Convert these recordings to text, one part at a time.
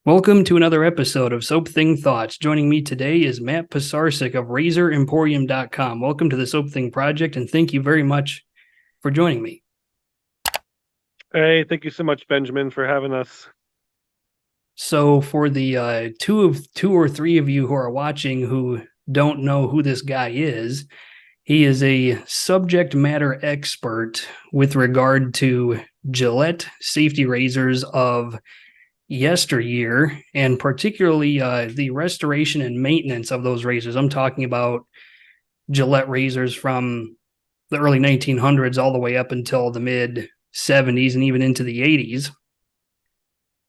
Welcome to another episode of Soap Thing Thoughts. Joining me today is Matt Pisarcik of RazorEmporium.com. Welcome to the Soap Thing Project, and thank you very much for joining me. Hey, thank you so much, Benjamin, for having us. So for the two or three of you who are watching who don't know who this guy is, he is a subject matter expert with regard to Gillette safety razors of yesteryear, and particularly the restoration and maintenance of those razors. I'm talking about Gillette razors from the early 1900s all the way up until the mid 70s and even into the 80s.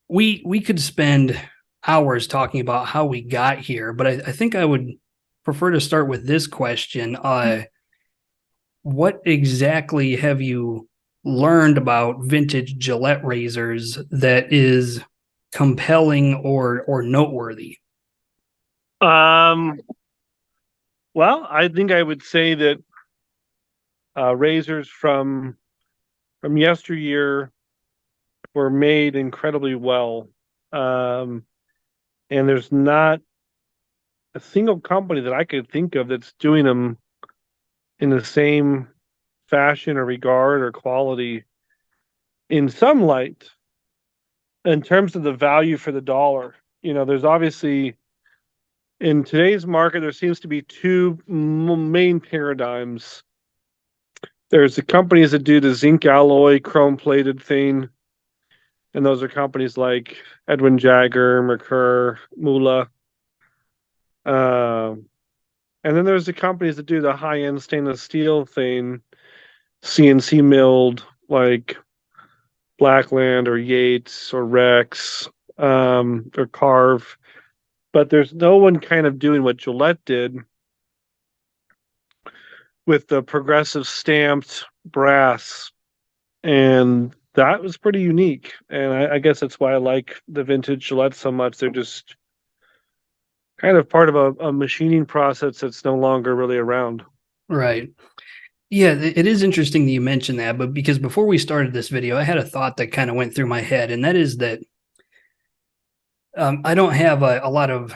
We could spend hours talking about how we got here, but I think I would prefer to start with this question. What exactly have you learned about vintage Gillette razors that is compelling or noteworthy? Well, I think I would say that razors from yesteryear were made incredibly well, and there's not a single company that I could think of that's doing them in the same fashion or regard or quality. In some light, in terms of the value for the dollar, there's obviously, in today's market, there seems to be two main paradigms. There's the companies that do the zinc alloy, chrome plated thing, and those are companies like Edwin Jagger, Merkur, Mula. And then there's the companies that do the high-end stainless steel thing, CNC milled, like Blackland or Yates or Rex, or Carve. But there's no one kind of doing what Gillette did with the progressive stamped brass. And that was pretty unique. And I guess that's why I like the vintage Gillette so much. They're just kind of part of a machining process that's no longer really around. Right. Yeah, it is interesting that you mentioned that, but because before we started this video, I had a thought that kind of went through my head, and that is that I don't have a lot of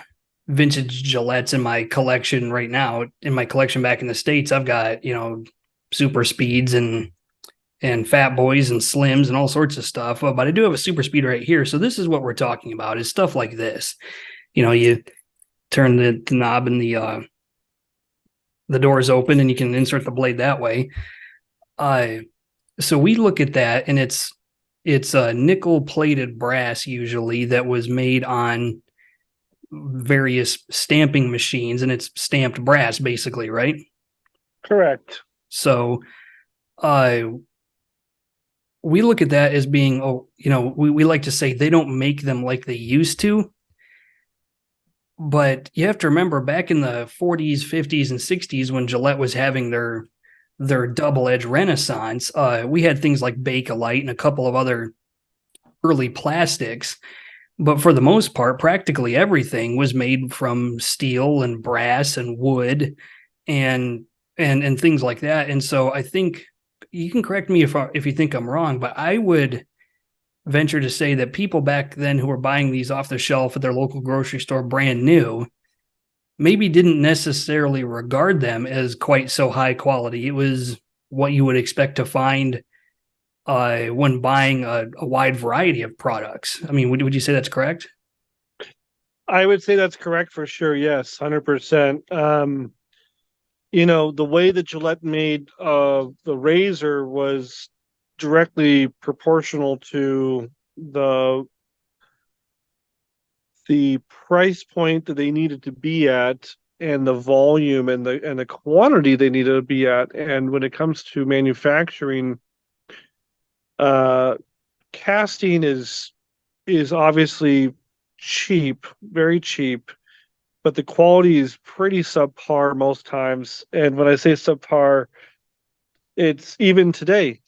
vintage Gillettes in my collection right now. In my collection back in the States, I've got, super speeds and fat boys and slims and all sorts of stuff. But I do have a super speed right here. So this is what we're talking about, is stuff like this. You turn the knob and the door is open and you can insert the blade that way. So we look at that, and it's a nickel plated brass usually that was made on various stamping machines, and it's stamped brass basically, right? Correct. So we look at that as being, we like to say they don't make them like they used to. But you have to remember, back in the 40s, 50s, and 60s, when Gillette was having their double-edge renaissance, we had things like Bakelite and a couple of other early plastics. But for the most part, practically everything was made from steel and brass and wood and things like that. And so I think, you can correct me if you think I'm wrong, but I would venture to say that people back then who were buying these off the shelf at their local grocery store brand new maybe didn't necessarily regard them as quite so high quality. It was what you would expect to find when buying a wide variety of products. I mean, would you say that's correct? I would say that's correct for sure. Yes, 100%. The way that Gillette made the razor was directly proportional to the price point that they needed to be at, and the volume and the quantity they needed to be at. And when it comes to manufacturing, casting is obviously cheap, very cheap, but the quality is pretty subpar most times. And when I say subpar, it's even today.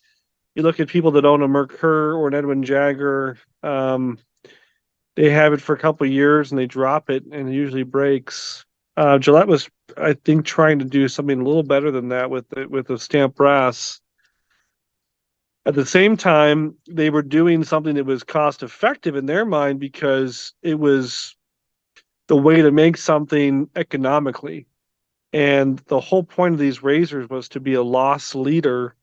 You look at people that own a Merkur or an Edwin Jagger, they have it for a couple of years and they drop it and it usually breaks. Gillette was, I think, trying to do something a little better than that with the stamped brass. At the same time, they were doing something that was cost effective in their mind because it was the way to make something economically. And the whole point of these razors was to be a loss leader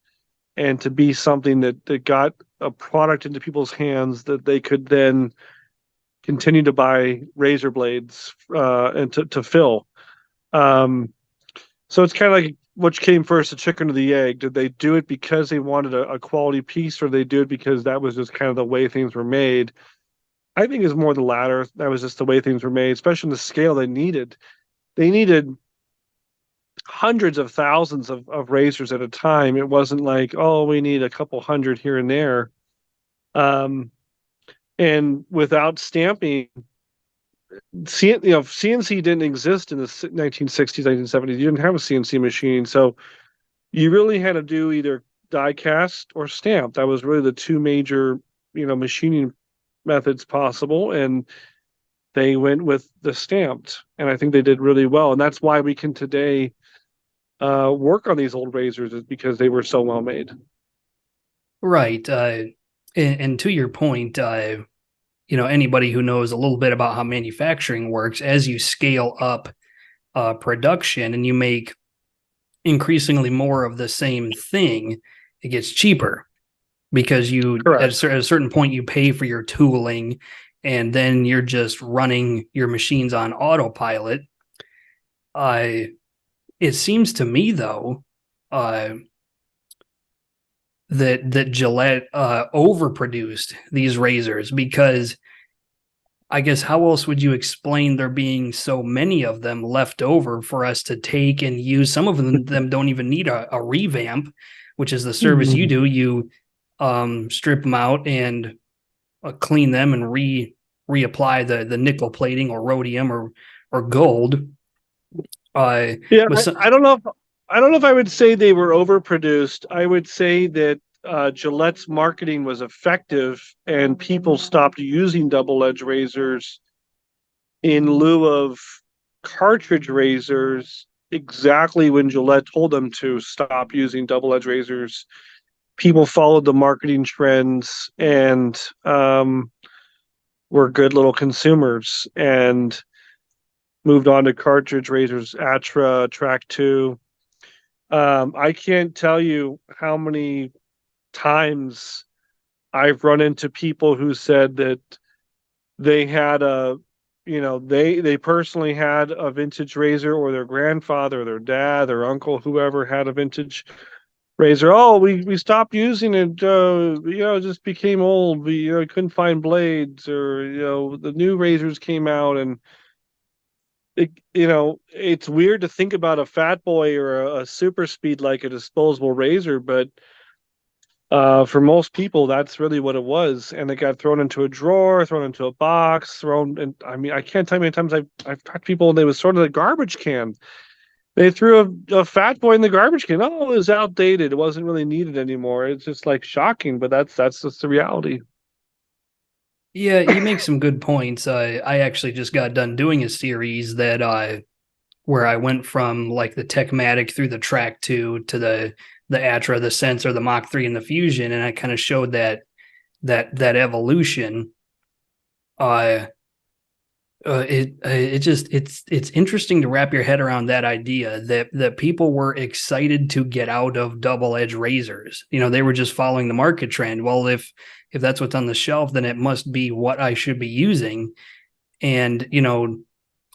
and to be something that got a product into people's hands that they could then continue to buy razor blades and to fill. So it's kind of like which came first, the chicken or the egg? Did they do it because they wanted a quality piece, or they do it because that was just kind of the way things were made? I think it's more the latter. That was just the way things were made, especially in the scale they needed. They needed hundreds of thousands of razors at a time. It wasn't like, oh, we need a couple hundred here and there. And without stamping, CNC didn't exist in the 1960s, 1970s. You didn't have a CNC machine, so you really had to do either die cast or stamp. That was really the two major, machining methods possible, and they went with the stamped, and I think they did really well. And that's why we can today work on these old razors, is because they were so well made. Right. And to your point, anybody who knows a little bit about how manufacturing works, as you scale up production and you make increasingly more of the same thing, it gets cheaper because at a certain point you pay for your tooling and then you're just running your machines on autopilot. It seems to me, though, that Gillette overproduced these razors, because I guess how else would you explain there being so many of them left over for us to take and use? Some of them don't even need a revamp, which is the service you do. You strip them out and clean them and reapply the nickel plating or rhodium or gold. I don't know if I would say they were overproduced. I would say that Gillette's marketing was effective and people stopped using double edge razors in lieu of cartridge razors exactly when Gillette told them to stop using double edge razors. People followed the marketing trends and were good little consumers and moved on to cartridge razors, Atra, Track 2. I can't tell you how many times I've run into people who said that they had they personally had a vintage razor, or their grandfather, or their dad, or uncle, whoever had a vintage razor. Oh, we stopped using it. It just became old. We couldn't find blades, or the new razors came out, and it's weird to think about a Fat Boy or a Super Speed like a disposable razor, but for most people, that's really what it was. And it got thrown into a drawer, thrown into a box, and I mean, I can't tell you how many times I've talked to people and they was sort of the garbage can. They threw a Fat Boy in the garbage can. Oh, it was outdated. It wasn't really needed anymore. It's just like shocking, but that's just the reality. Yeah, you make some good points. I actually just got done doing a series that where I went from like the Techmatic through the Track 2 to the Atra, the Sensor, the Mach 3, and the Fusion, and I kind of showed that evolution. It's interesting to wrap your head around that idea that people were excited to get out of double edge razors. They were just following the market trend. Well, if that's what's on the shelf, then it must be what I should be using. And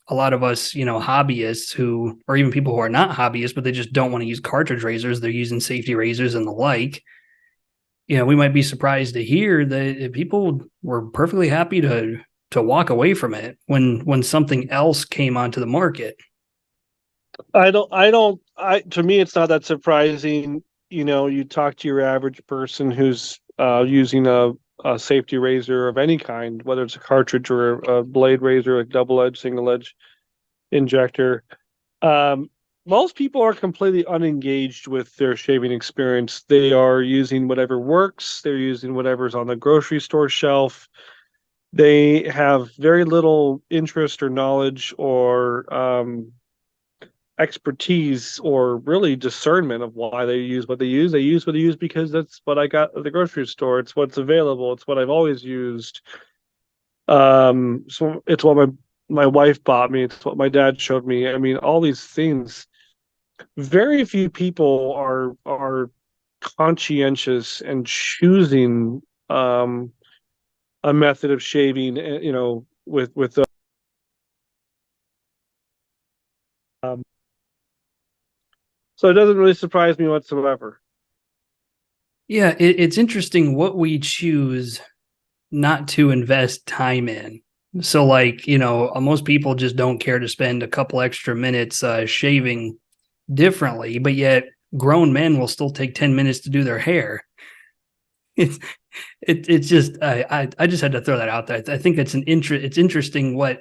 a lot of us, hobbyists or even people who are not hobbyists, but they just don't want to use cartridge razors. They're using safety razors and the like. We might be surprised to hear that people were perfectly happy to walk away from it when something else came onto the market. To me, it's not that surprising. You talk to your average person who's using a safety razor of any kind, whether it's a cartridge or a blade razor, a double edge, single edge injector. most people are completely unengaged with their shaving experience. They are using whatever works. They're using whatever's on the grocery store shelf. They have very little interest or knowledge or expertise or really discernment of why they use what they use. They use what they use because that's what I got at the grocery store. It's what's available. It's what I've always used. So it's what my wife bought me. It's what my dad showed me. I mean, all these things. Very few people are conscientious and choosing a method of shaving, with um, so it doesn't really surprise me whatsoever. Yeah, it's interesting what we choose not to invest time in. So, like, most people just don't care to spend a couple extra minutes shaving differently, but yet grown men will still take 10 minutes to do their hair. It's it's just I just had to throw that out there. I think it's interesting what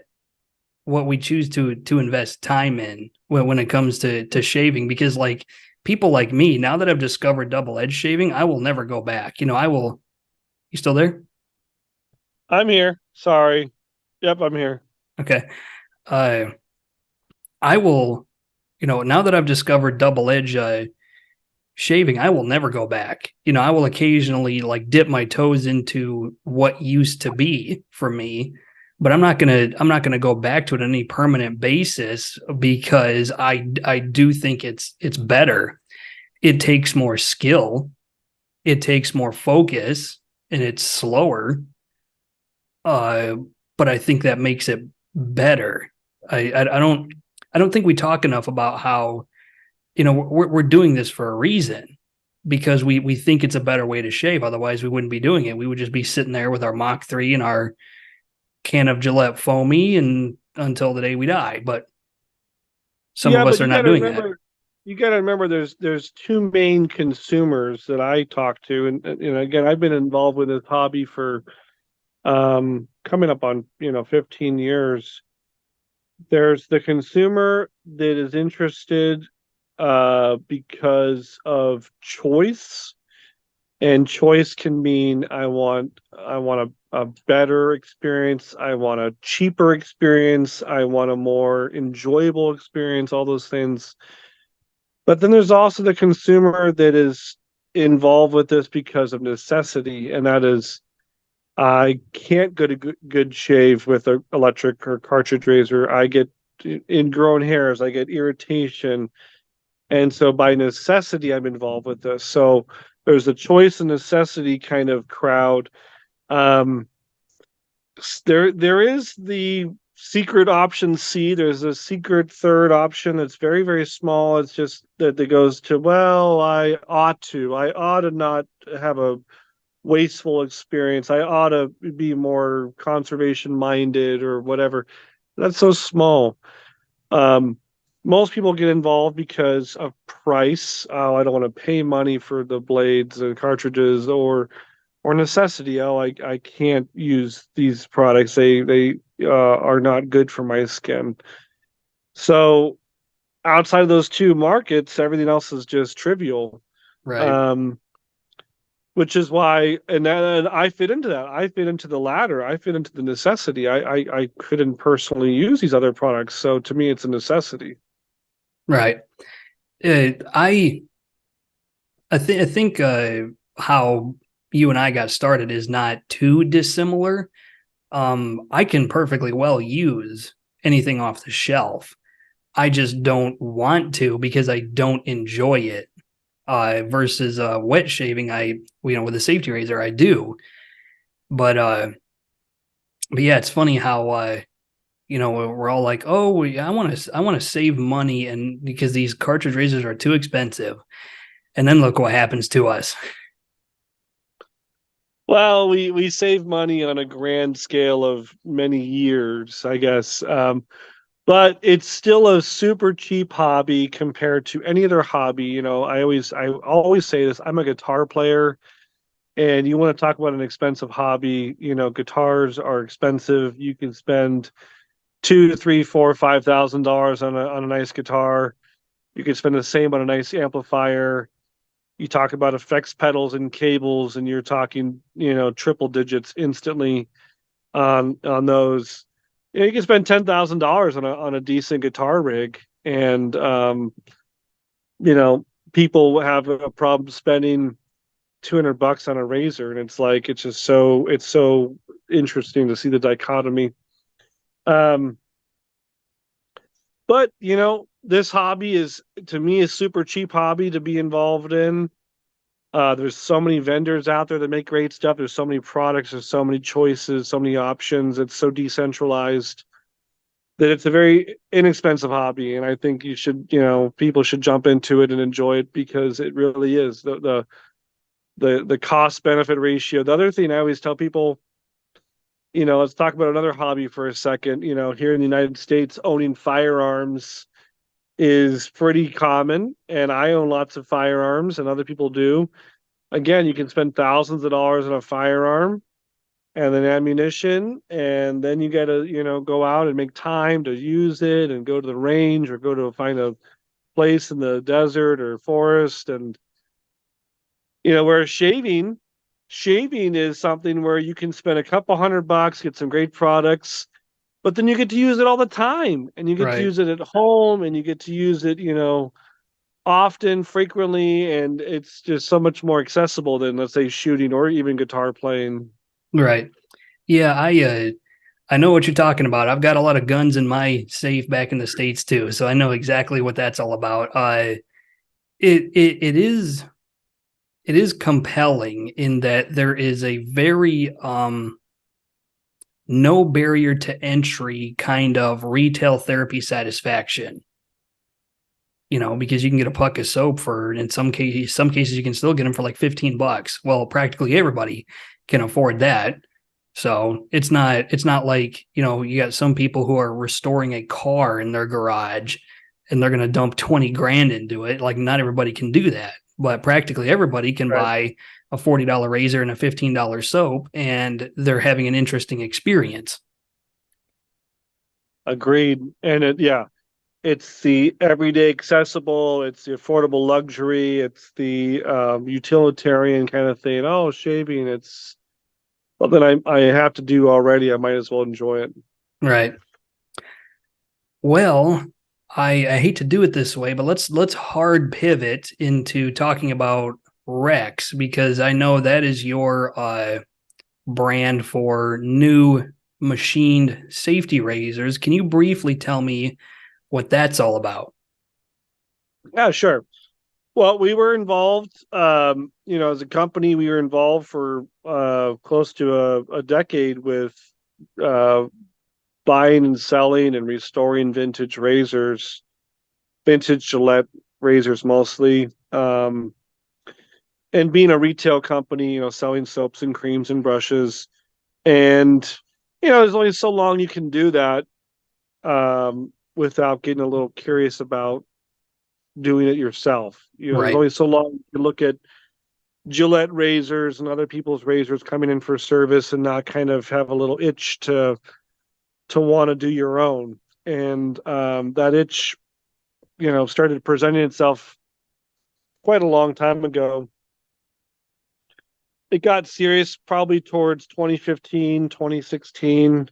we choose to invest time in when it comes to shaving, because like people like me, now that I've discovered double edge shaving, I will never go back. I will. You still there? I'm here. Sorry. Yep, I'm here. Okay. Uh, I will, now that I've discovered double edge shaving, I will never go back. I will occasionally like dip my toes into what used to be for me, but I'm not gonna go back to it on any permanent basis, because I do think it's better. It takes more skill, it takes more focus, and it's slower. Uh, but I think that makes it better. I don't think we talk enough about how we're doing this for a reason, because we think it's a better way to shave. Otherwise, we wouldn't be doing it. We would just be sitting there with our Mach 3 and our can of Gillette foamy and until the day we die. But some Yeah, of us but are not doing that. you got to remember there's two main consumers that I talk to, and again, I've been involved with this hobby for coming up on 15 years. There's the consumer that is interested because of choice, and choice can mean I want a better experience, I want a cheaper experience, I want a more enjoyable experience, all those things. But then there's also the consumer that is involved with this because of necessity, and that is, I can't get a good shave with an electric or cartridge razor. I get ingrown hairs, I get irritation. And so by necessity, I'm involved with this. So there's a choice and necessity kind of crowd. Um, there is the secret option C. There's a secret third option that's very, very small. It's just that it goes to, well, I ought to not have a wasteful experience. I ought to be more conservation minded or whatever. That's so small. Um, Most people get involved because of price. Oh, I don't want to pay money for the blades and cartridges, or necessity. Oh, I can't use these products. They are not good for my skin. So outside of those two markets, everything else is just trivial. Right. Um, which is why, and then I fit into that. I fit into the latter. I fit into the necessity. I couldn't personally use these other products, so to me, it's a necessity. Right. I think how you and I got started is not too dissimilar. I can perfectly well use anything off the shelf. I just don't want to because I don't enjoy it. Versus wet shaving, with a safety razor, I do. But yeah, it's funny how we're all like, oh, yeah, I want to save money, and because these cartridge razors are too expensive, and then look what happens to us. Well, we save money on a grand scale of many years, I guess. But it's still a super cheap hobby compared to any other hobby. I always say this. I'm a guitar player, and you want to talk about an expensive hobby. Guitars are expensive. You can spend $2, $3, $4, $5,000 on a nice guitar. You could spend the same on a nice amplifier. You talk about effects pedals and cables, and you're talking, triple digits instantly on those. You can spend $10,000 on a decent guitar rig, and people have a problem spending $200 on a razor, and it's so interesting to see the dichotomy. Um, but this hobby is, to me, a super cheap hobby to be involved in. There's so many vendors out there that make great stuff. There's so many products. There's so many choices, so many options. It's so decentralized that it's a very inexpensive hobby. And I think people should jump into it and enjoy it, because it really is the cost benefit ratio. The other thing I always tell people, let's talk about another hobby for a second. Here in the United States, owning firearms is pretty common, and I own lots of firearms, and other people do. Again, you can spend thousands of dollars on a firearm and then ammunition, and then you got to, go out and make time to use it and go to the range or go to find a place in the desert or forest. And, whereas shaving is something where you can spend a couple $100, get some great products, but then you get to use it all the time, and you get to Right. use it at home, and you get to use it, often, frequently, and it's just so much more accessible than, let's say, shooting or even guitar playing. Right. Yeah, I know what you're talking about. I've got a lot of guns in my safe back in the States too, so I know exactly what that's all about. It is compelling in that there is a very no barrier to entry kind of retail therapy satisfaction. Because you can get a puck of soap for, in some cases you can still get them for like $15. Well, practically everybody can afford that. So it's not like, you got some people who are restoring a car in their garage and they're going to dump 20 grand into it. Like, not everybody can do that, but practically everybody can Right. buy a $40 razor and a $15 soap, and they're having an interesting experience. Agreed. And yeah, it's the everyday accessible, it's the affordable luxury, it's the utilitarian kind of thing. Oh, shaving, it's something I have to do already. I might as well enjoy it. Right. Well, I hate to do it this way, but let's hard pivot into talking about Rex, because I know that is your brand for new machined safety razors. Can you briefly tell me what that's all about? Yeah, sure. Well, we were involved, as a company, we were involved for close to a decade with uh, buying and selling and restoring vintage razors, vintage Gillette razors mostly, and being a retail company, selling soaps and creams and brushes. And, there's only so long you can do that without getting a little curious about doing it yourself. There's Right. only so long you can look at Gillette razors and other people's razors coming in for service and not kind of have a little itch to want to do your own. And that itch, started presenting itself quite a long time ago. It got serious probably towards 2015, 2016,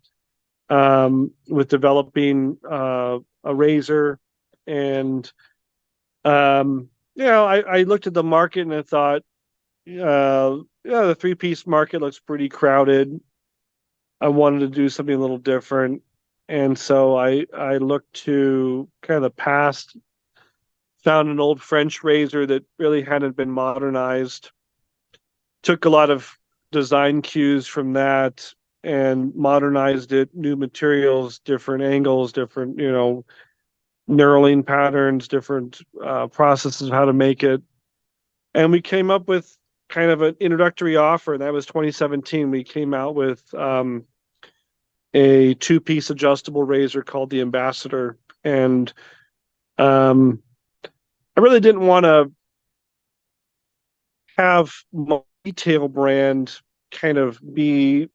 with developing a razor. And, I looked at the market and I thought, the three-piece market looks pretty crowded. I wanted to do something a little different. And so I looked to kind of the past, found an old French razor that really hadn't been modernized, took a lot of design cues from that and modernized it, new materials, different angles, different, knurling patterns, different processes of how to make it. And we came up with kind of an introductory offer. That was 2017. We came out with a two-piece adjustable razor called the Ambassador. And I really didn't want to have my retail brand kind of be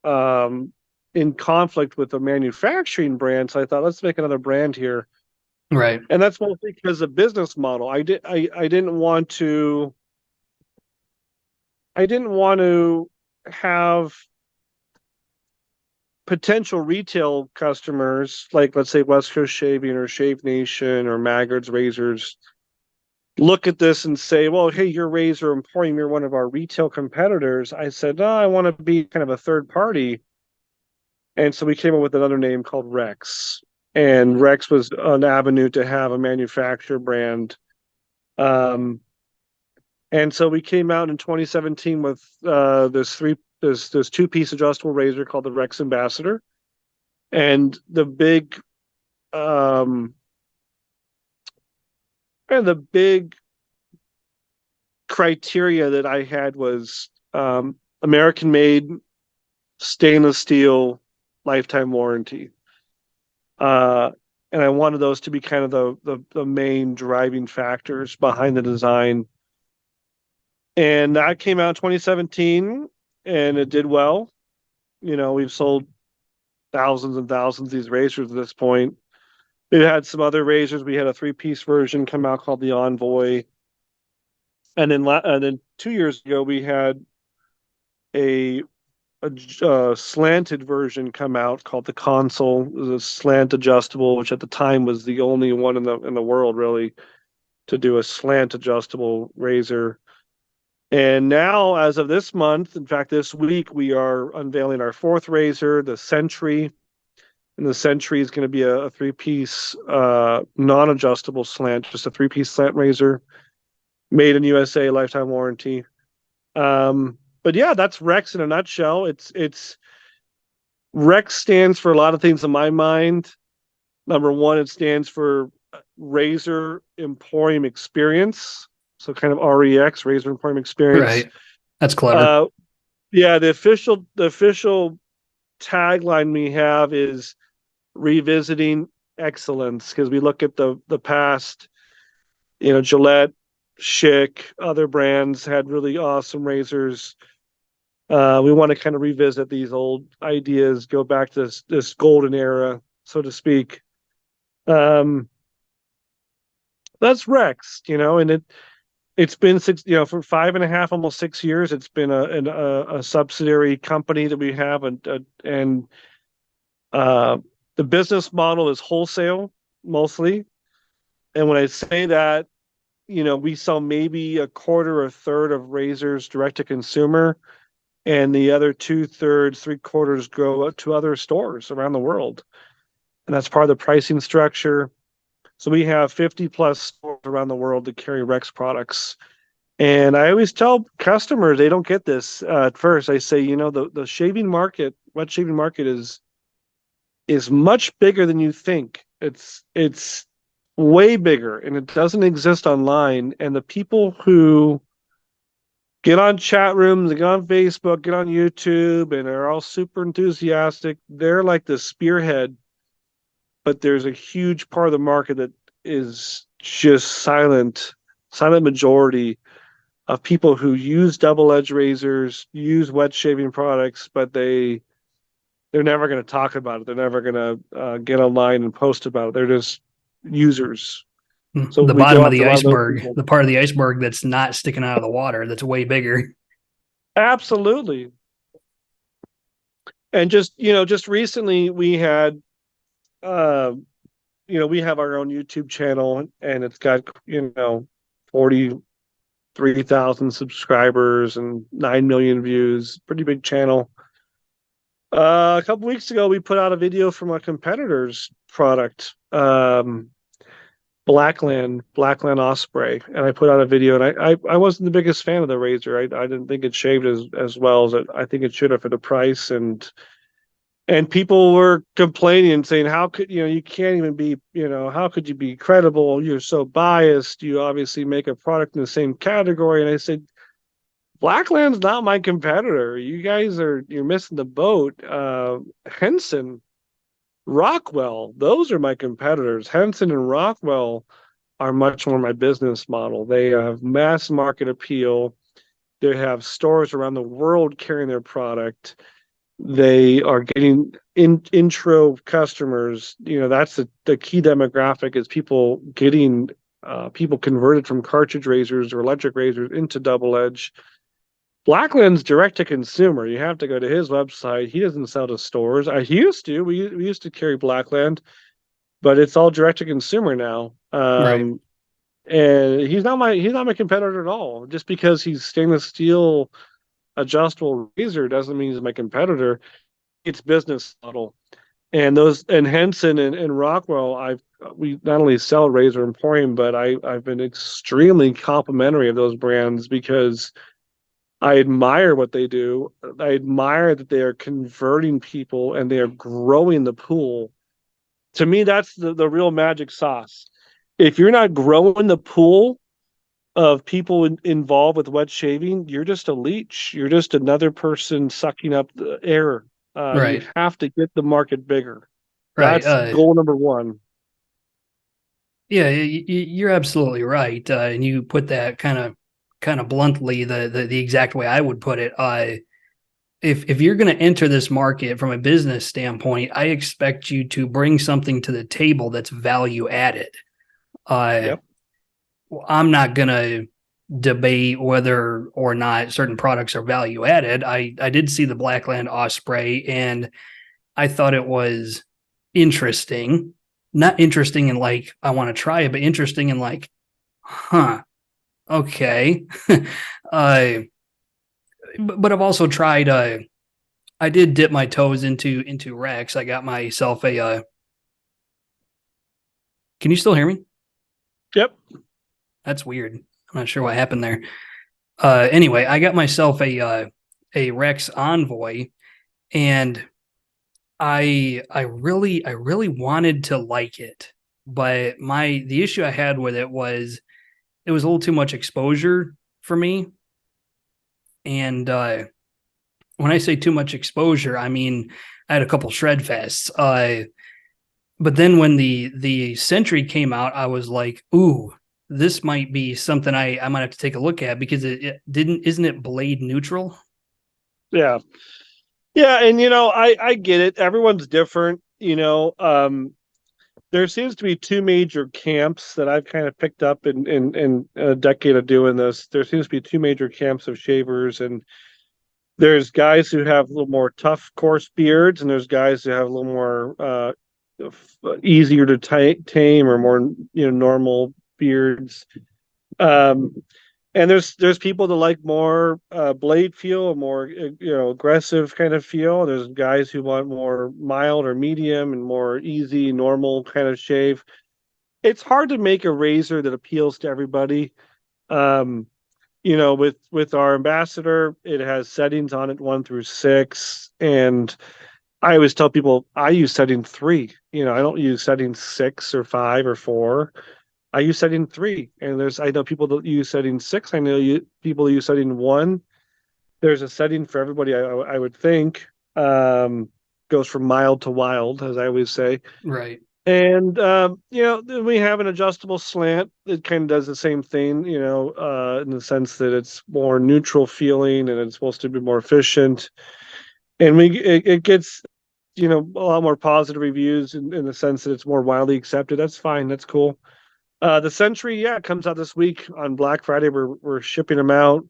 in conflict with the manufacturing brand. So I thought, let's make another brand here. Right. And that's mostly because of business model. I didn't want to have potential retail customers, like let's say West Coast Shaving or Shave Nation or Maggard's Razors, look at this and say, well, hey, you're Razor Emporium, you're one of our retail competitors. I said, no, I want to be kind of a third party. And so we came up with another name called Rex. And Rex was an avenue to have a manufacturer brand. And so we came out in 2017 with this two-piece adjustable razor called the Rex Ambassador. And um the big criteria that I had was American made, stainless steel, lifetime warranty. And I wanted those to be kind of the main driving factors behind the design. And that came out in 2017 and it did well. We've sold thousands and thousands of these razors at this point. We had some other razors. We had a three-piece version come out called the Envoy. And then 2 years ago, we had a slanted version come out called the Console. It was a slant adjustable, which at the time was the only one in the world really to do a slant adjustable razor. And now, as of this month, in fact, this week, we are unveiling our fourth razor, the Sentry. And the Sentry is going to be a three-piece non-adjustable slant, just a three-piece slant razor, made in USA, lifetime warranty. But yeah, that's Rex in a nutshell. It's Rex stands for a lot of things in my mind. Number one, it stands for Razor Emporium Experience. So kind of REX, Razor Emporium Experience. Right. That's clever. Yeah, the official tagline we have is revisiting excellence, because we look at the past, Gillette, Schick, other brands had really awesome razors. We want to kind of revisit these old ideas, go back to this golden era, so to speak. That's Rex, and it's been for 5.5, almost 6 years. It's been a subsidiary company that we have, and the business model is wholesale mostly. And when I say that, we sell maybe a quarter or a third of razors direct to consumer, and the other 2/3, 3/4 go to other stores around the world. And that's part of the pricing structure. So we have 50 plus stores around the world that carry Rex products. And I always tell customers, they don't get this at first. I say, the shaving market, wet shaving market is much bigger than you think. It's way bigger, and it doesn't exist online. And the people who get on chat rooms, get on Facebook, get on YouTube, and are all super enthusiastic, they're like the spearhead. But there's a huge part of the market that is just silent majority of people who use double-edged razors, use wet shaving products, but they're never going to talk about it. They're never going to get online and post about it. They're just users. So the bottom of the iceberg, the part of the iceberg that's not sticking out of the water, that's way bigger. Absolutely. And just recently we had, we have our own YouTube channel, and it's got, 43,000 subscribers and 9 million views. Pretty big channel. A couple weeks ago, we put out a video from a competitor's product, Blackland Osprey, and I put out a video, and I wasn't the biggest fan of the razor. I didn't think it shaved as well as I think it should have for the price, and people were complaining and saying, how could you can't even be, how could you be credible? You're so biased. You obviously make a product in the same category. And I said, Blackland's not my competitor. You guys you're missing the boat. Henson, Rockwell, those are my competitors. Henson and Rockwell are much more my business model. They have mass market appeal. They have stores around the world carrying their product. They are getting intro customers. That's the key demographic is people getting people converted from cartridge razors or electric razors into double edge. Blackland's direct to consumer. You have to go to his website. He doesn't sell to stores. He used to. We used to carry Blackland, but it's all direct to consumer now. Right. And he's not my competitor at all. Just because he's stainless steel adjustable razor doesn't mean he's my competitor. It's business model. And Henson and Rockwell, we not only sell Razor Emporium, but I've been extremely complimentary of those brands because I admire what they do. I admire that they are converting people and they are growing the pool. To me, that's the real magic sauce. If you're not growing the pool of people involved with wet shaving, you're just a leech. You're just another person sucking up the air. You Right. have to get the market bigger. Right. That's goal number one. Yeah, you're absolutely right, and you put that kind of bluntly, the exact way I would put it. If you're going to enter this market from a business standpoint, I expect you to bring something to the table that's value added. Uh, Yep. I'm not going to debate whether or not certain products are value added. I did see the Blackland Osprey, and I thought it was interesting. Not interesting in like I want to try it, but interesting in like, huh, okay. uh, but I've also tried. I did dip my toes into Rex. I got myself a. Can you still hear me? Yep. That's weird. I'm not sure what happened there. Anyway, I got myself a Rex Envoy, and I really wanted to like it, but the issue I had with it was it was a little too much exposure for me. And when I say too much exposure, I mean I had a couple shred fests. But then when the Sentry came out, I was like, ooh, this might be something I might have to take a look at because it didn't isn't it blade neutral? Yeah. Yeah. And, I get it. Everyone's different. There seems to be two major camps that I've kind of picked up in a decade of doing this. There seems to be two major camps of shavers, and there's guys who have a little more tough, coarse beards, and there's guys who have a little more easier to tame or more normal beards. Um, and there's people that like more blade feel, more aggressive kind of feel. There's guys who want more mild or medium and more easy, normal kind of shave. It's hard to make a razor that appeals to everybody. Um, with our ambassador, it has settings on it 1 through 6, and I always tell people I use setting 3. I don't use setting 6 or 5 or 4. I use setting 3, and I know people that use setting 6. I know people use setting 1. There's a setting for everybody. I would think goes from mild to wild, as I always say. Right. And then we have an adjustable slant. It kind of does the same thing, in the sense that it's more neutral feeling and it's supposed to be more efficient. And it gets a lot more positive reviews in the sense that it's more widely accepted. That's fine. That's cool. The Sentry, yeah, comes out this week on Black Friday. We're shipping them out,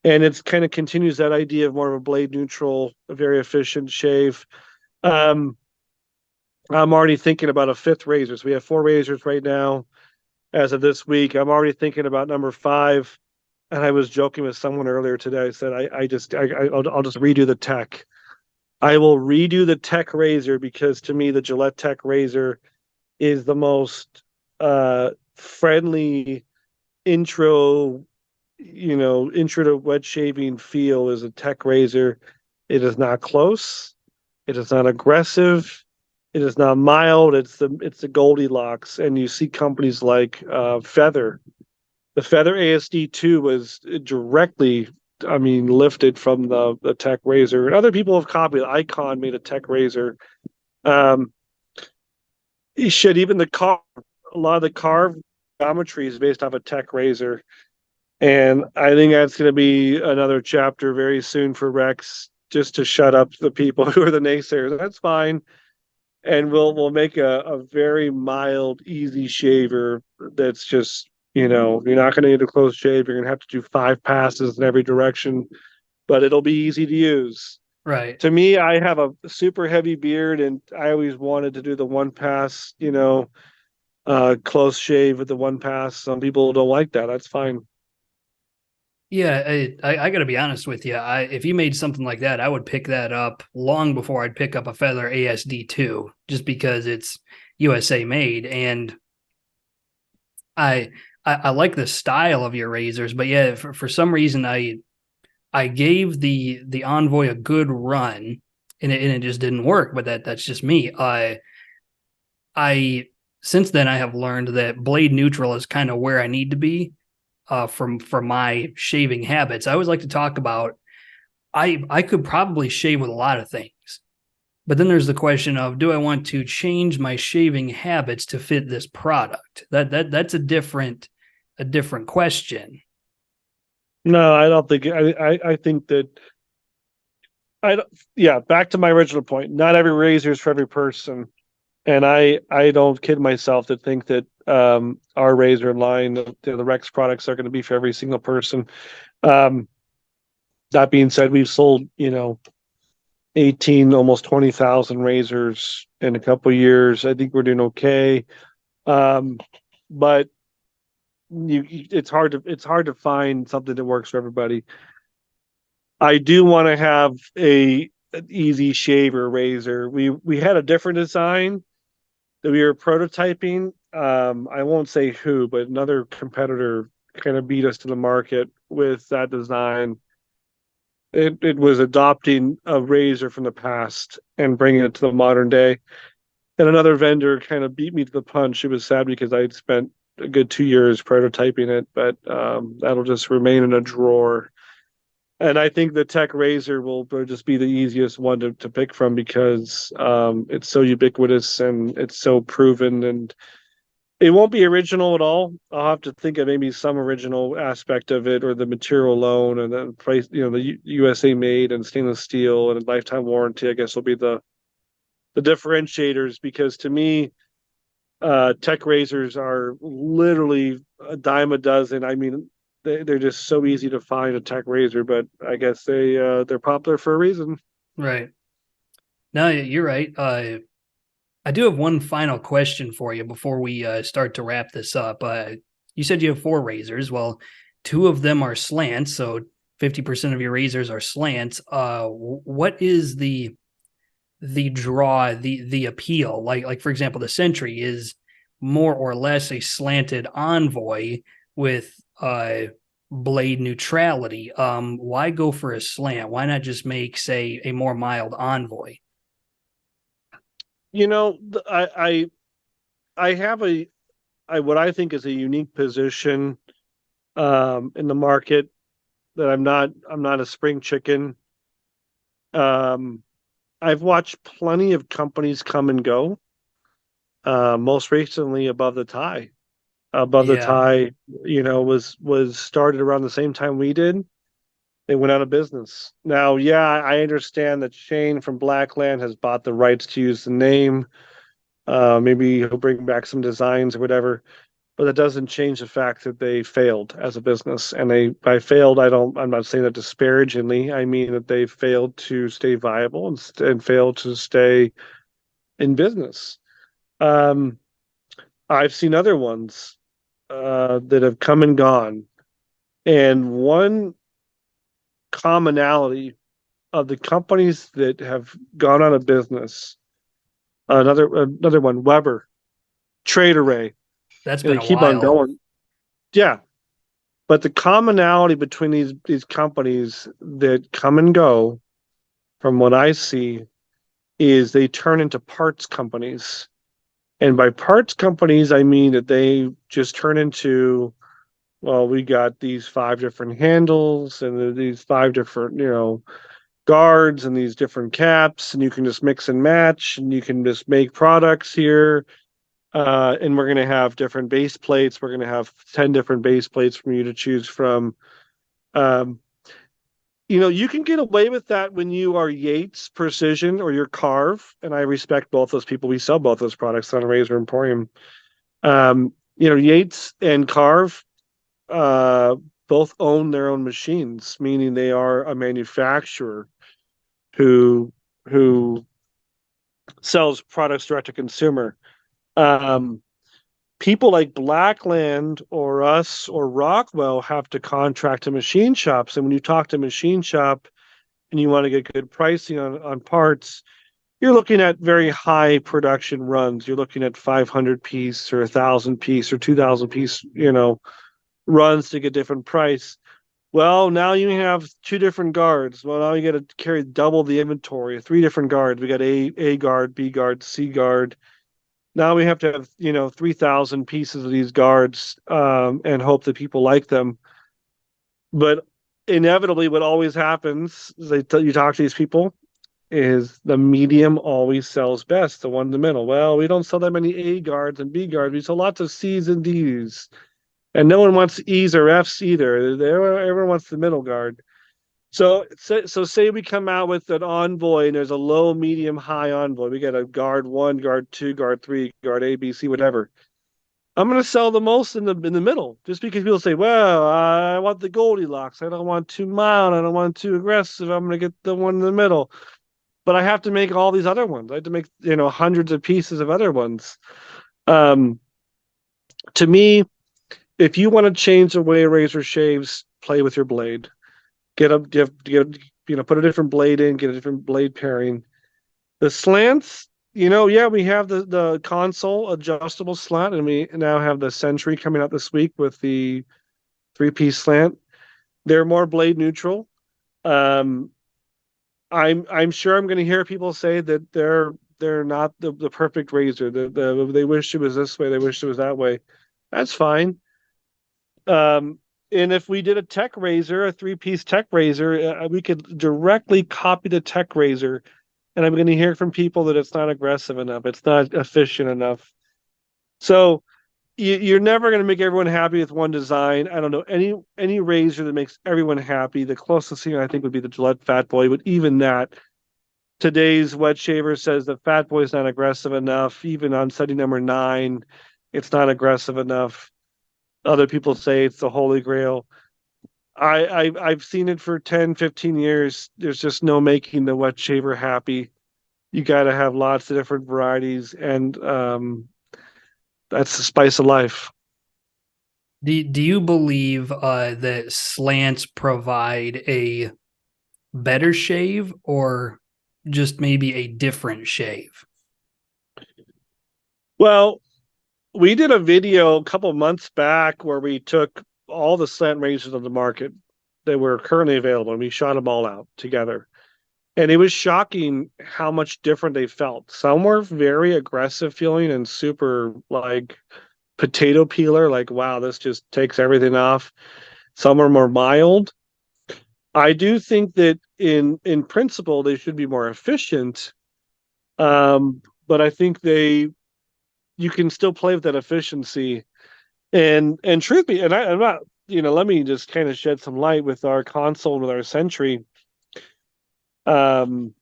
and it's kind of continues that idea of more of a blade neutral, a very efficient shave. Um, I'm already thinking about a 5th razor. So we have 4 razors right now as of this week. I'm already thinking about number 5. And I was joking with someone earlier today. I said, I'll just redo the tech. I will redo the tech razor because to me, the Gillette Tech razor is the most friendly intro to wet shaving feel is a tech razor. It is not close. It is not aggressive. It is not mild. It's the Goldilocks. And you see companies like Feather. The Feather ASD2 was directly, lifted from the Tech razor. And other people have copied. Icon made a Tech razor. Um, even a lot of the carved geometry is based off a Tech razor. And I think that's going to be another chapter very soon for Rex. just to shut up the people who are the naysayers. That's fine. And we'll make a very mild, easy shaver that's just, you're not going to get a close shave. You're going to have to do 5 passes in every direction, but it'll be easy to use. Right. To me, I have a super heavy beard, and I always wanted to do the one pass, close shave with the one pass. Some people don't like that. That's fine. Yeah, I got to be honest with you. If you made something like that, I would pick that up long before I'd pick up a Feather ASD2, just because it's USA made. And I like the style of your razors, but yeah, for some reason I gave the Envoy a good run, and it just didn't work. But that's just me. I since then I have learned that blade neutral is kind of where I need to be for my shaving habits. I always like to talk about I could probably shave with a lot of things, but then there's the question of, do I want to change my shaving habits to fit this product? That's a different question. No, I don't think. I think that I don't, yeah. Back to my original point. Not every razor is for every person, and I don't kid myself to think that our razor line, the Rex products, are going to be for every single person. Um, that being said, we've sold 18, almost 20,000 razors in a couple of years. I think we're doing okay. But it's hard to find something that works for everybody. I do want to have an easy shaver razor. We had a different design that we were prototyping. I won't say who, but another competitor kind of beat us to the market with that design. It was adopting a razor from the past and bringing it to the modern day. And another vendor kind of beat me to the punch. It was sad because I'd spent a good 2 years prototyping it, but that'll just remain in a drawer. And I think the Tech Razor will just be the easiest one to pick from because it's so ubiquitous and it's so proven, and it won't be original at all. I'll have to think of maybe some original aspect of it, or the material alone, and the price, the USA made and stainless steel and lifetime warranty, I guess, will be the differentiators. Because to me, Tech Razors are literally a dime a dozen. I mean, they're just so easy to find, a Tech Razor, but I guess they're popular for a reason. Right. No, you're right. I do have one final question for you before we start to wrap this up. You said you have 4 razors. Well, 2 of them are slants, so 50% of your razors are slants. What is the draw, the appeal? Like for example, the Sentry is more or less a slanted Envoy with blade neutrality. Why go for a slant? Why not just make, say, a more mild Envoy? I have what I think is a unique position in the market, that I'm not a spring chicken. I've watched plenty of companies come and go. Most recently, Above the Tie. Above the Yeah, Tie, was started around the same time we did. They went out of business. Now, yeah, I understand that Shane from Blackland has bought the rights to use the name. Maybe he'll bring back some designs or whatever, but that doesn't change the fact that they failed as a business. And by failed, I'm not saying that disparagingly. I mean that they failed to stay viable and failed to stay in business. Um, I've seen other ones that have come and gone, and one commonality of the companies that have gone out of business. Another one, Weber, Trade Array, that's and been they a keep on while. going. Yeah, but the commonality between these companies that come and go, from what I see, is they turn into parts companies. And by parts companies, I mean that they just turn into, well, we got these 5 different handles and these 5 different, guards and these different caps, and you can just mix and match, and you can just make products here. And we're going to have different base plates. We're going to have 10 different base plates for you to choose from. Um, You can get away with that when you are Yates Precision or your Carve, and I respect both those people. We sell both those products on Razor Emporium. Yates and Carve both own their own machines, meaning they are a manufacturer who who sells products direct to consumer. Um, People like Blackland or us or Rockwell have to contract to machine shops, and when you talk to machine shop and you want to get good pricing on parts, you're looking at very high production runs. You're looking at 500 piece or 1,000 piece or 2,000 piece, runs to get different price. Well, now you have two different guards. Well, now you got to carry double the inventory, three different guards. We got A guard, B guard, C guard. Now we have to have 3,000 pieces of these guards, and hope that people like them. But inevitably, what always happens is you talk to these people is the medium always sells best, the one in the middle. Well, we don't sell that many A guards and B guards. We sell lots of C's and D's. And no one wants E's or F's either. Everyone wants the middle guard. So say we come out with an envoy and there's a low, medium, high envoy. We got a guard 1, guard 2, guard 3, guard A, B, C, whatever. I'm going to sell the most in the middle, just because people say, well, I want the Goldilocks. I don't want too mild. I don't want too aggressive. I'm going to get the one in the middle. But I have to make all these other ones. I have to make, hundreds of pieces of other ones. To me, if you want to change the way a razor shaves, play with your blade. Put a different blade in, get a different blade pairing. The slants, we have the console adjustable slant, and we now have the Sentry coming out this week with the 3-piece slant. They're more blade neutral. I'm sure I'm going to hear people say that they're not the perfect razor. They wish it was this way, they wish it was that way. That's fine. And if we did a tech razor, a 3-piece tech razor, we could directly copy the tech razor. And I'm going to hear from people that it's not aggressive enough, it's not efficient enough. So you're never going to make everyone happy with one design. I don't know any razor that makes everyone happy. The closest thing I think would be the Gillette Fat Boy, but even that, today's wet shaver says the Fat Boy is not aggressive enough. Even on setting number 9, it's not aggressive enough. Other people say it's the Holy Grail. I've seen it for 10, 15 years. There's just no making the wet shaver happy. You got to have lots of different varieties, and that's the spice of life. Do you believe that slants provide a better shave or just maybe a different shave? Well, we did a video a couple months back where we took all the Slant Rangers on the market that were currently available, and we shot them all out together. And it was shocking how much different they felt. Some were very aggressive feeling and super like potato peeler, like, wow, this just takes everything off. Some are more mild. I do think that in principle they should be more efficient. But I think you can still play with that efficiency. And truth be, and I'm not, let me just kind of shed some light with our console, with our Sentry. It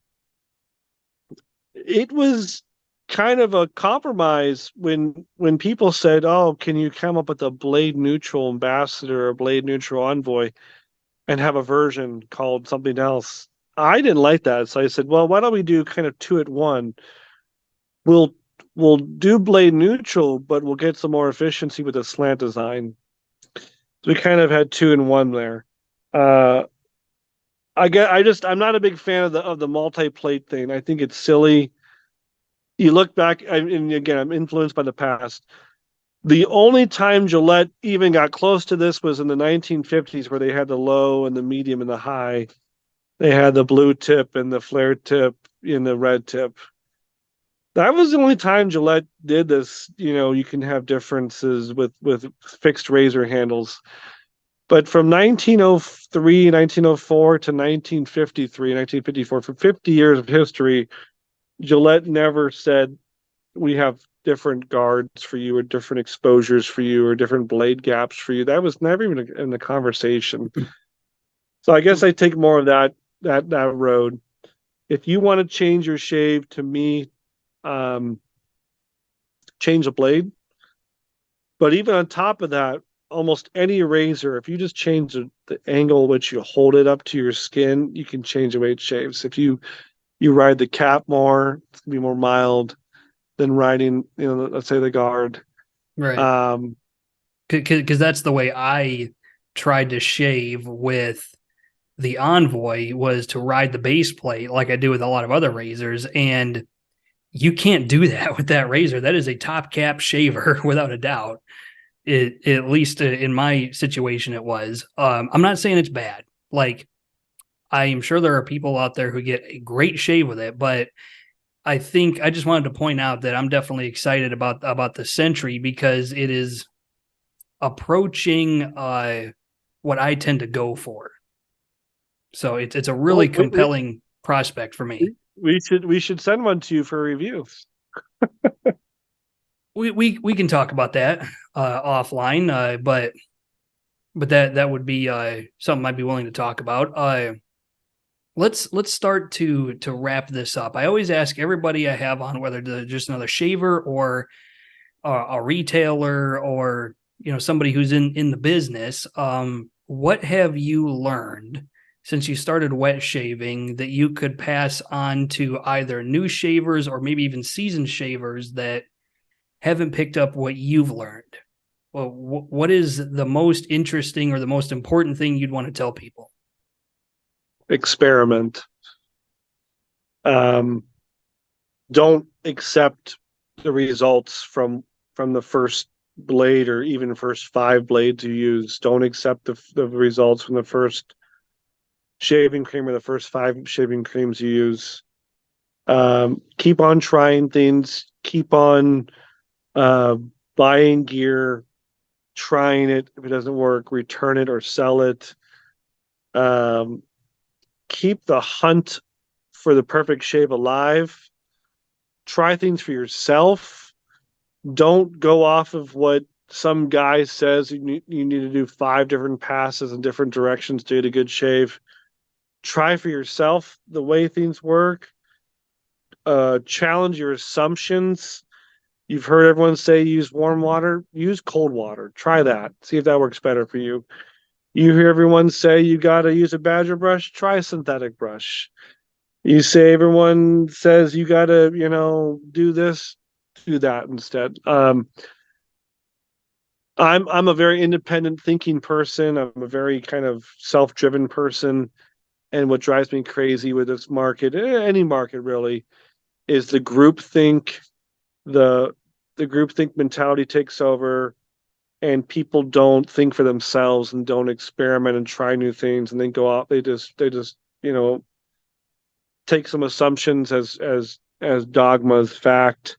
was kind of a compromise when people said, "Oh, can you come up with a blade neutral ambassador or blade neutral envoy and have a version called something else?" I didn't like that, so I said, "Well, why don't we do kind of 2 at 1? We'll do blade neutral, but we'll get some more efficiency with the slant design." So we kind of had 2 in 1 there. I'm not a big fan of the multi-plate thing. I think it's silly. You look back, and again, I'm influenced by the past. The only time Gillette even got close to this was in the 1950s, where they had the low and the medium and the high. They had the blue tip and the flare tip and the red tip. That was the only time Gillette did this. You can have differences with fixed razor handles. But from 1903, 1904 to 1953, 1954, for 50 years of history, Gillette never said, we have different guards for you, or different exposures for you, or different blade gaps for you. That was never even in the conversation. So I guess I take more of that road. If you want to change your shave, to me, um, change the blade. But even on top of that, almost any razor, if you just change the angle which you hold it up to your skin, you can change the way it shaves. If you ride the cap more, it's gonna be more mild than riding, let's say the guard. Right. Um, Because that's the way I tried to shave with the Envoy, was to ride the base plate like I do with a lot of other razors. And you can't do that with that razor. That is a top cap shaver without a doubt. At least in my situation, it was. I'm not saying it's bad. Like, I'm sure there are people out there who get a great shave with it, but I think I just wanted to point out that I'm definitely excited about the Sentry, because it is approaching what I tend to go for. So it's a really well, compelling prospect for me. we should send one to you for review. We can talk about that offline, but that would be something I'd be willing to talk about. Let's start to wrap this up. I always ask everybody I have on, whether they're just another shaver or a retailer, or somebody who's in the business. What have you learned since you started wet shaving that you could pass on to either new shavers or maybe even seasoned shavers that haven't picked up what you've learned? Well, what is the most interesting or the most important thing you'd want to tell people? Experiment. Um, don't accept the results from the first blade or even first 5 blades you use. Don't accept the results from the first shaving cream or the first 5 shaving creams you use. Keep on trying things. Keep on uh, buying gear, trying it. If it doesn't work, return it or sell it. Um, Keep the hunt for the perfect shave alive. Try things for yourself. Don't go off of what some guy says you need to do 5 different passes in different directions to get a good shave. Try for yourself the way things work. Challenge your assumptions. You've heard everyone say use warm water, use cold water. Try that. See if that works better for you. You hear everyone say you got to use a badger brush, try a synthetic brush. You say everyone says you got to, do this, do that instead. I'm a very independent thinking person. I'm a very kind of self-driven person. And what drives me crazy with this market, any market really, is the groupthink. The groupthink mentality takes over, and people don't think for themselves and don't experiment and try new things, and then go out. They just take some assumptions as dogmas, fact,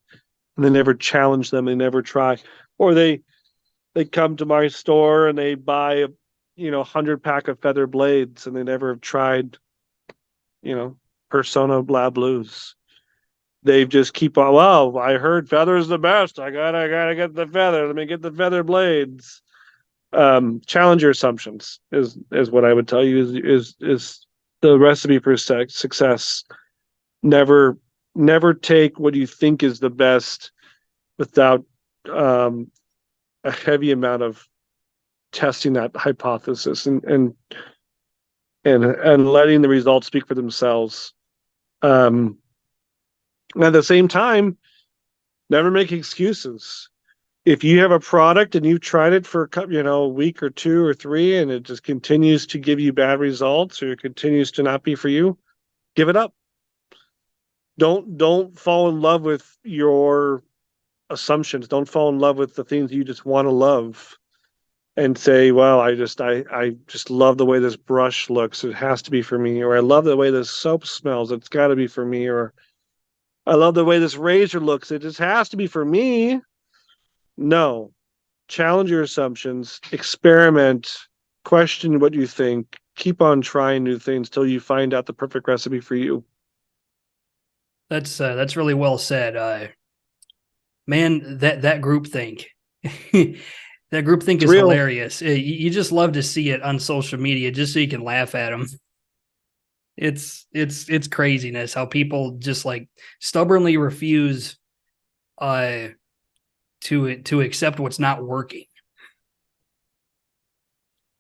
and they never challenge them. They never try, or they come to my store and they buy a 100 pack of feather blades, and they never have tried Persona blah blues. They just keep on. Well, I heard feather's the best. I gotta get the feather. Let me get the feather blades. Challenge your assumptions is what I would tell you is the recipe for success. Never take what you think is the best without a heavy amount of testing that hypothesis and letting the results speak for themselves. At the same time, never make excuses. If you have a product and you've tried it for a week or 2 or 3, and it just continues to give you bad results, or it continues to not be for you, give it up. Don't fall in love with your assumptions. Don't fall in love with the things you just want to love and say, well, I just love the way this brush looks. It has to be for me. Or I love the way this soap smells. It's got to be for me. Or I love the way this razor looks. It just has to be for me. No. Challenge your assumptions, experiment, question what you think, keep on trying new things till you find out the perfect recipe for you. That's really well said. Man, that group think. That groupthink It's is real. hilarious. You just love to see it on social media just so you can laugh at them. It's craziness how people just like stubbornly refuse to accept what's not working.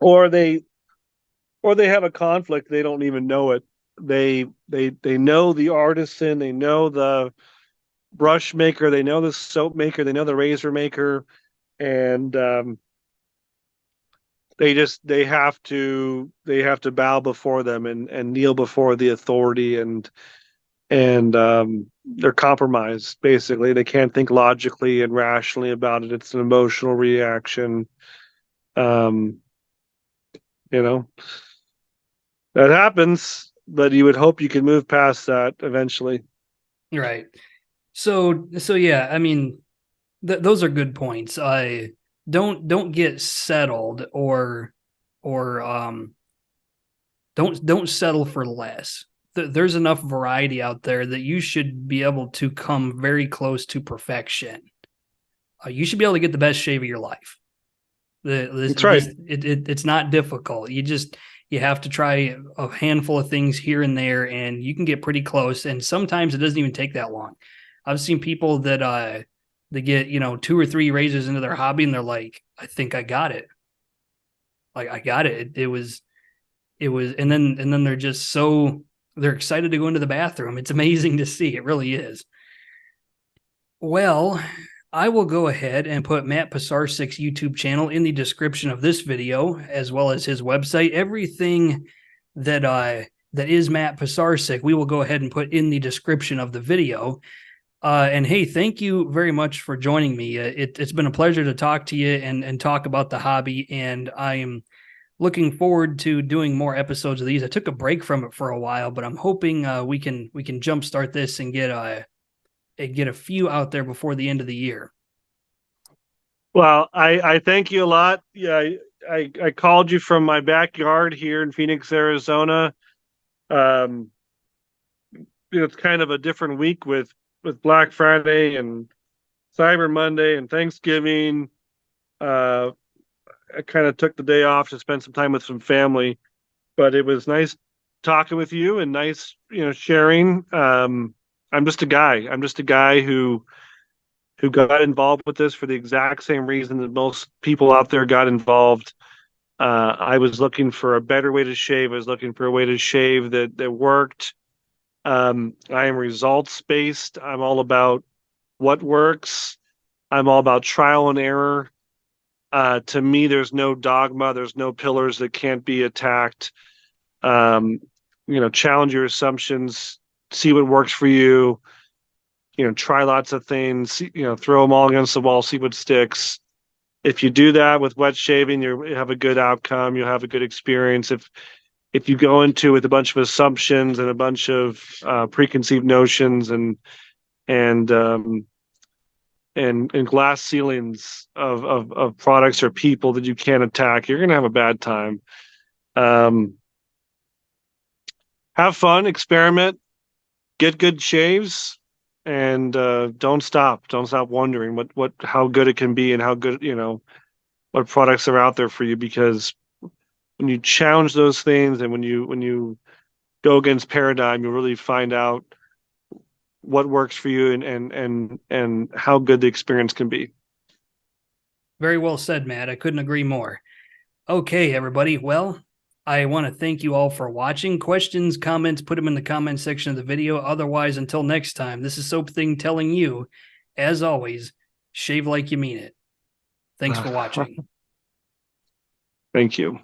Or they have a conflict, they don't even know it. They know the artisan, they know the brush maker, they know the soap maker, they know the razor maker, and they have to bow before them and kneel before the authority, and they're compromised. Basically, they can't think logically and rationally about it. It's an emotional reaction. Um, you know, that happens, but you would hope you can move past that eventually. Right. So yeah, I mean, those are good points. I don't get settled or don't settle for less. There's enough variety out there that you should be able to come very close to perfection. You should be able to get the best shave of your life. That's right. It's not difficult. You have to try a handful of things here and there, and you can get pretty close. And sometimes it doesn't even take that long. I've seen people that they get 2 or 3 razors into their hobby, and they're like, "I think I got it. Like I got it. It was, and then they're excited to go into the bathroom. It's amazing to see. It really is. Well, I will go ahead and put Matt Pisarcik's YouTube channel in the description of this video, as well as his website. Everything that is Matt Pisarcik, we will go ahead and put in the description of the video. And hey, thank you very much for joining me. It's been a pleasure to talk to you and talk about the hobby. And I am looking forward to doing more episodes of these. I took a break from it for a while, but I'm hoping we can jumpstart this and get a few out there before the end of the year. Well, I thank you a lot. Yeah, I called you from my backyard here in Phoenix, Arizona. Um, it's kind of a different week with Black Friday and Cyber Monday and Thanksgiving. I kind of took the day off to spend some time with some family, but it was nice talking with you and nice, sharing. I'm just a guy. I'm just a guy who got involved with this for the exact same reason that most people out there got involved. I was looking for a better way to shave. I was looking for a way to shave that worked. I am results based. I'm all about what works. I'm all about trial and error. To me, there's no dogma. There's no pillars that can't be attacked. Challenge your assumptions. See what works for you. Try lots of things. Throw them all against the wall. See what sticks. If you do that with wet shaving, you have a good outcome. You'll have a good experience. If you go into with a bunch of assumptions and a bunch of preconceived notions and glass ceilings of products or people that you can't attack, you're gonna have a bad time. Have fun, experiment, get good shaves, and don't stop wondering how good it can be and how good what products are out there for you, because when you challenge those things and when you go against paradigm, you really find out what works for you and how good the experience can be. Very well said, Matt. I couldn't agree more. Okay, everybody. Well, I want to thank you all for watching. Questions, comments, put them in the comment section of the video. Otherwise, until next time, this is Soap Thing telling you, as always, shave like you mean it. Thanks for watching. Thank you.